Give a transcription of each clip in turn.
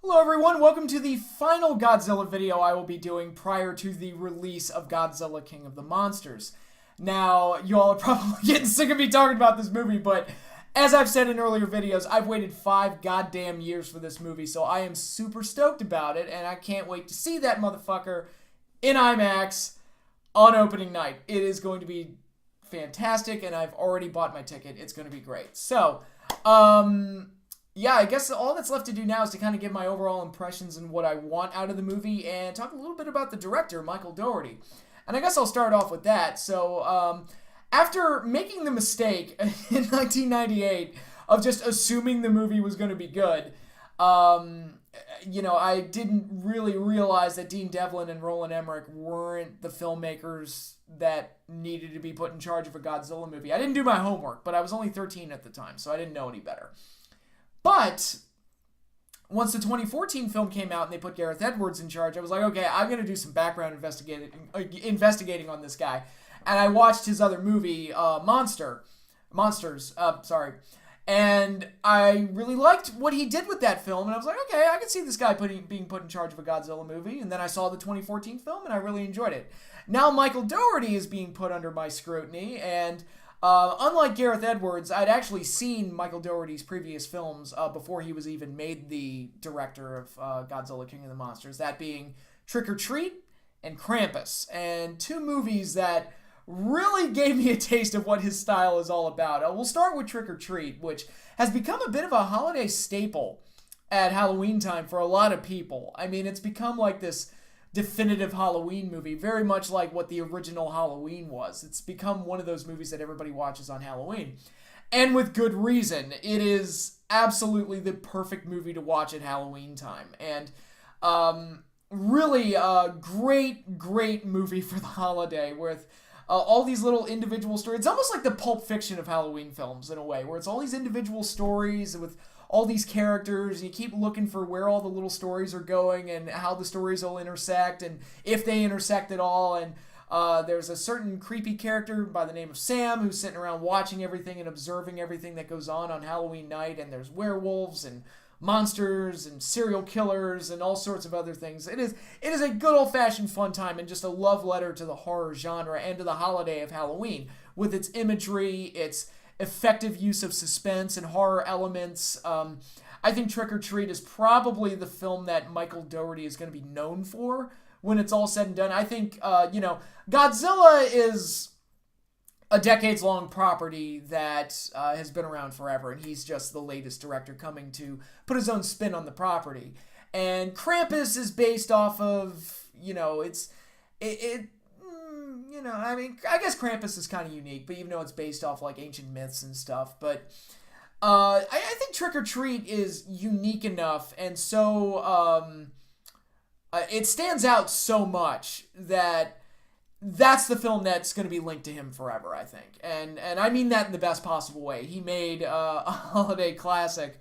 Hello everyone, welcome to the final Godzilla video I will be doing prior to the release of Godzilla King of the Monsters. Now, you all are probably getting sick of me talking about this movie, but as I've said in earlier videos, I've waited 5 goddamn years for this movie, so I am super stoked about it, and I can't wait to see that motherfucker in IMAX on opening night. It is going to be fantastic, and I've already bought my ticket. It's going to be great. So, yeah, I guess all that's left to do now is to kind of give my overall impressions and what I want out of the movie and talk a little bit about the director, Michael Dougherty. And I guess I'll start off with that. So, after making the mistake in 1998 of just assuming the movie was going to be good, I didn't really realize that Dean Devlin and Roland Emmerich weren't the filmmakers that needed to be put in charge of a Godzilla movie. I didn't do my homework, but I was only 13 at the time, so I didn't know any better. But once the 2014 film came out and they put Gareth Edwards in charge, I was like, okay, I'm going to do some background investigating on this guy. And I watched his other movie, Monsters, and I really liked what he did with that film. And I was like, okay, I can see this guy being put in charge of a Godzilla movie. And then I saw the 2014 film and I really enjoyed it. Now Michael Dougherty is being put under my scrutiny, and unlike Gareth Edwards, I'd actually seen Michael Dougherty's previous films before he was even made the director of Godzilla King of the Monsters, that being Trick or Treat and Krampus, and 2 movies that really gave me a taste of what his style is all about. We'll start with Trick or Treat, which has become a bit of a holiday staple at Halloween time for a lot of people. I mean, it's become like this definitive Halloween movie, very much like what the original Halloween was. It's become one of those movies that everybody watches on Halloween. And with good reason. It is absolutely the perfect movie to watch at Halloween time. And really a great movie for the holiday with all these little individual stories. It's almost like the Pulp Fiction of Halloween films in a way, where it's all these individual stories with all these characters, and you keep looking for where all the little stories are going and how the stories will intersect and if they intersect at all. And there's a certain creepy character by the name of Sam who's sitting around watching everything and observing everything that goes on Halloween night. And there's werewolves and monsters and serial killers and all sorts of other things. It is a good old-fashioned fun time and just a love letter to the horror genre and to the holiday of Halloween with its imagery, its effective use of suspense and horror elements. I think Trick or Treat is probably the film that Michael Dougherty is going to be known for when it's all said and done. I think, Godzilla is a decades-long property that has been around forever, and he's just the latest director coming to put his own spin on the property. And Krampus is based off of, I guess Krampus is kind of unique, but even though it's based off like ancient myths and stuff. But I think Trick or Treat is unique enough, and so it stands out so much that that's the film that's going to be linked to him forever, I think. And I mean that in the best possible way. He made a holiday classic,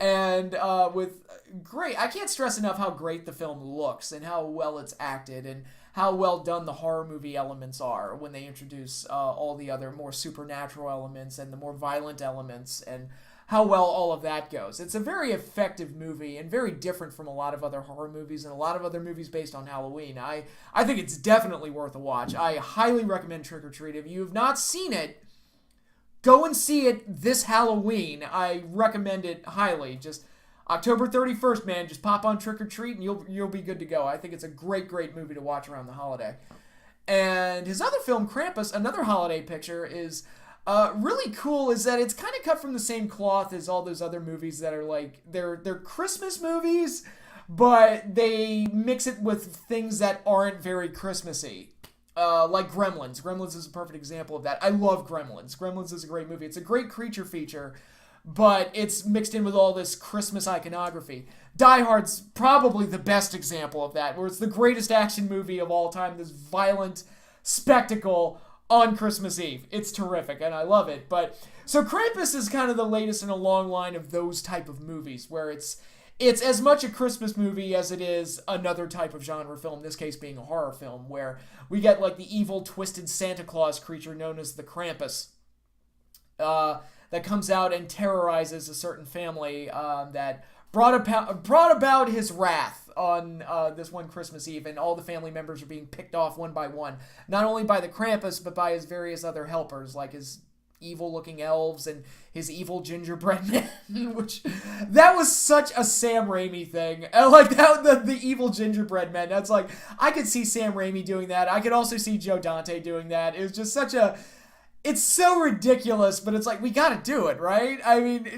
and with great, I can't stress enough how great the film looks and how well it's acted and how well done the horror movie elements are when they introduce all the other more supernatural elements and the more violent elements, and how well all of that goes. It's a very effective movie and very different from a lot of other horror movies and a lot of other movies based on Halloween. I think it's definitely worth a watch. I highly recommend Trick or Treat. If you have not seen it, go and see it this Halloween. I recommend it highly. Just October 31st, man, just pop on Trick or Treat and you'll be good to go. I think it's a great movie to watch around the holiday. And his other film, Krampus, another holiday picture, is really cool. Is that it's kind of cut from the same cloth as all those other movies that are like they're Christmas movies, but they mix it with things that aren't very Christmassy. Like Gremlins. Gremlins is a perfect example of that. I love Gremlins. Gremlins is a great movie. It's a great creature feature, but it's mixed in with all this Christmas iconography. Die Hard's probably the best example of that, where it's the greatest action movie of all time, this violent spectacle on Christmas Eve. It's terrific, and I love it. But so Krampus is kind of the latest in a long line of those type of movies, where it's as much a Christmas movie as it is another type of genre film, in this case being a horror film, where we get like the evil, twisted Santa Claus creature known as the Krampus. That comes out and terrorizes a certain family that brought about his wrath on this one Christmas Eve, and all the family members are being picked off one by one, not only by the Krampus but by his various other helpers, like his evil-looking elves and his evil gingerbread man, which that was such a Sam Raimi thing. Like that, the evil gingerbread men. That's like I could see Sam Raimi doing that. I could also see Joe Dante doing that. It was just such a. It's so ridiculous, but it's like we got to do it, right? I mean,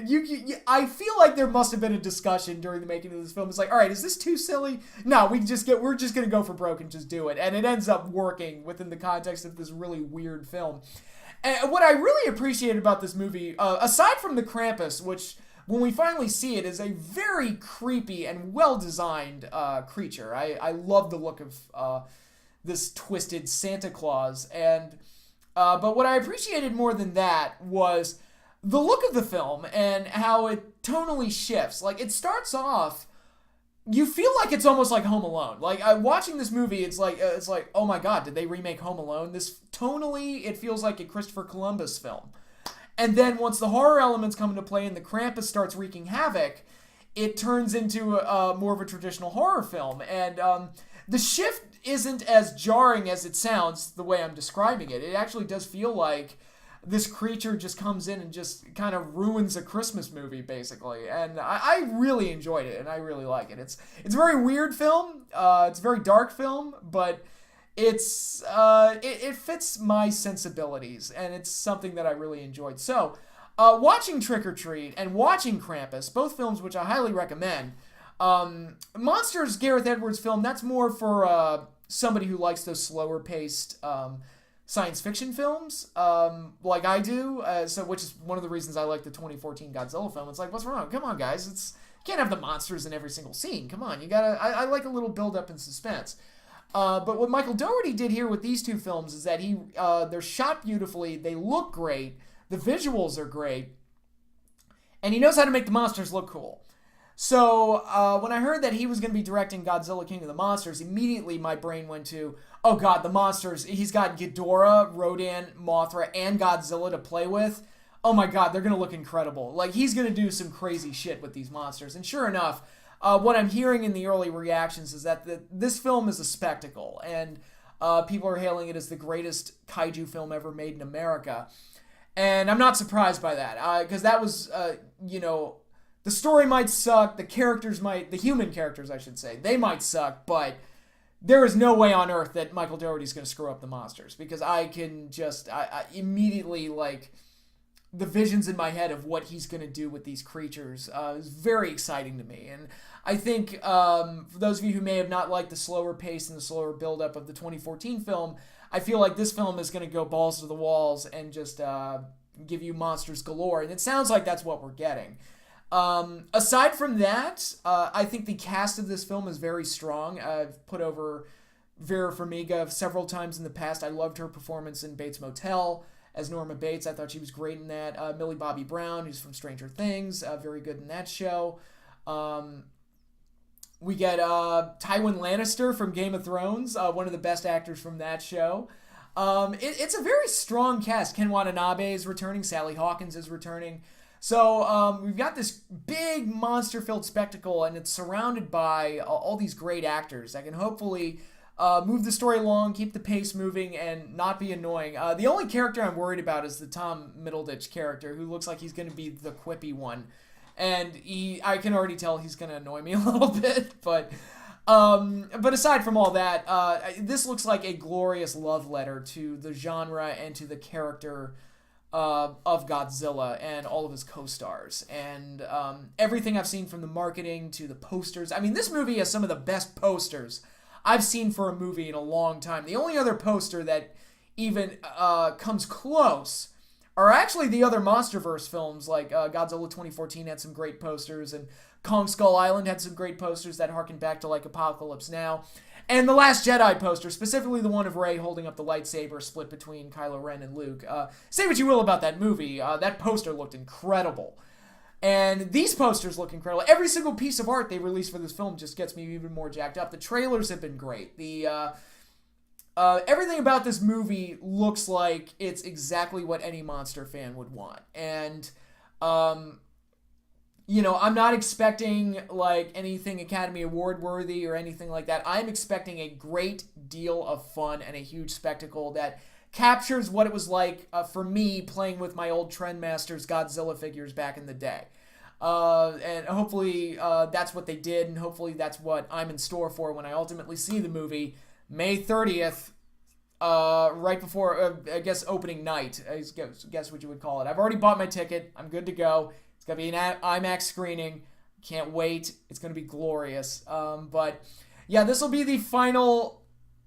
I feel like there must have been a discussion during the making of this film. It's like, all right, is this too silly? No, we're just gonna go for broke and just do it, and it ends up working within the context of this really weird film. And what I really appreciate about this movie, aside from the Krampus, which when we finally see it is a very creepy and well-designed creature. I love the look of this twisted Santa Claus. But what I appreciated more than that was the look of the film and how it tonally shifts. Like, it starts off, you feel like it's almost like Home Alone. Like, watching this movie, it's like, oh my god, did they remake Home Alone? This tonally, it feels like a Christopher Columbus film. And then once the horror elements come into play and the Krampus starts wreaking havoc, it turns into more of a traditional horror film. And the shift isn't as jarring as it sounds the way I'm describing it. It actually does feel like this creature just comes in and just kind of ruins a Christmas movie, basically. And I really enjoyed it, and I really like it. It's a very weird film. It's a very dark film, but it fits my sensibilities, and it's something that I really enjoyed. So, watching Trick or Treat and watching Krampus, both films which I highly recommend. Monsters, Gareth Edwards' film, that's more for somebody who likes those slower paced science fiction films, like I do, which is one of the reasons I like the 2014 Godzilla film. It's like, what's wrong? Come on, guys. You can't have the monsters in every single scene. Come on, I like a little build up and suspense. But what Michael Dougherty did here with these two films is that they're shot beautifully, they look great, the visuals are great, and he knows how to make the monsters look cool. So when I heard that he was going to be directing Godzilla King of the Monsters, immediately my brain went to, oh god, the monsters. He's got Ghidorah, Rodan, Mothra, and Godzilla to play with. Oh my god, they're going to look incredible. Like, he's going to do some crazy shit with these monsters. And sure enough, what I'm hearing in the early reactions is that this film is a spectacle. And people are hailing it as the greatest kaiju film ever made in America. And I'm not surprised by that. Because that was, the story might suck, the human characters, I should say, they might suck, but there is no way on earth that Michael Dougherty's going to screw up the monsters, because I can just, I immediately, like, the visions in my head of what he's going to do with these creatures is very exciting to me. And I think, for those of you who may have not liked the slower pace and the slower build-up of the 2014 film, I feel like this film is going to go balls to the walls and just give you monsters galore, and it sounds like that's what we're getting. Aside from that, I think the cast of this film is very strong. I've put over Vera Farmiga several times in the past. I loved her performance in Bates Motel as Norma Bates. I thought she was great in that. Millie Bobby Brown, who's from Stranger Things, very good in that show. We get Tywin Lannister from Game of Thrones, one of the best actors from that show. It's a very strong cast. Ken Watanabe is returning. Sally Hawkins is returning. So we've got this big monster-filled spectacle, and it's surrounded by all these great actors that can hopefully move the story along, keep the pace moving, and not be annoying. The only character I'm worried about is the Tom Middleditch character, who looks like he's going to be the quippy one. And I can already tell he's going to annoy me a little bit. But aside from all that, this looks like a glorious love letter to the genre and to the character of Godzilla and all of his co-stars. And everything I've seen from the marketing to the posters. I mean, this movie has some of the best posters I've seen for a movie in a long time. The only other poster that even comes close are actually the other MonsterVerse films, like Godzilla 2014 had some great posters, and Kong Skull Island had some great posters that harken back to, like, Apocalypse Now. And the Last Jedi poster, specifically the one of Rey holding up the lightsaber split between Kylo Ren and Luke. Say what you will about that movie, that poster looked incredible. And these posters look incredible. Every single piece of art they released for this film just gets me even more jacked up. The trailers have been great. Everything about this movie looks like it's exactly what any monster fan would want. And I'm not expecting like anything Academy Award worthy or anything like that. I'm expecting a great deal of fun and a huge spectacle that captures what it was like for me playing with my old Trendmasters Godzilla figures back in the day. And hopefully that's what they did, and hopefully that's what I'm in store for when I ultimately see the movie May 30th, right before, I guess, opening night, I guess what you would call it. I've already bought my ticket. I'm good to go. It's going to be an IMAX screening. Can't wait. It's going to be glorious. But yeah, this will be the final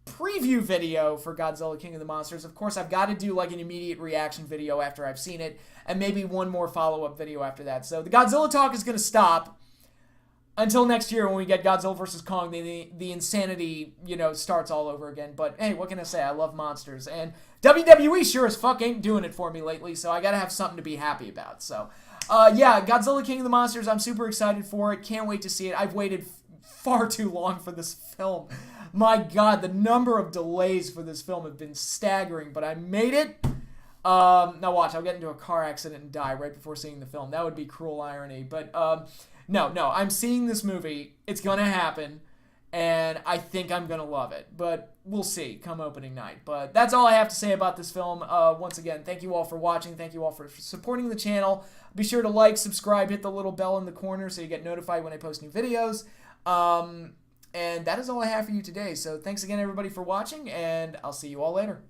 preview video for Godzilla King of the Monsters. Of course, I've got to do like an immediate reaction video after I've seen it, and maybe one more follow-up video after that. So the Godzilla talk is going to stop until next year when we get Godzilla vs. Kong. The insanity, starts all over again. But hey, what can I say? I love monsters, and WWE sure as fuck ain't doing it for me lately, so I got to have something to be happy about. So yeah, Godzilla King of the Monsters, I'm super excited for it. Can't wait to see it. I've waited far too long for this film. My God, the number of delays for this film have been staggering, but I made it. Now watch, I'll get into a car accident and die right before seeing the film. That would be cruel irony. But no, I'm seeing this movie. It's going to happen, and I think I'm going to love it. But we'll see come opening night. But that's all I have to say about this film. Once again, thank you all for watching. Thank you all for supporting the channel. Be sure to like, subscribe, hit the little bell in the corner so you get notified when I post new videos. And that is all I have for you today. So thanks again, everybody, for watching, and I'll see you all later.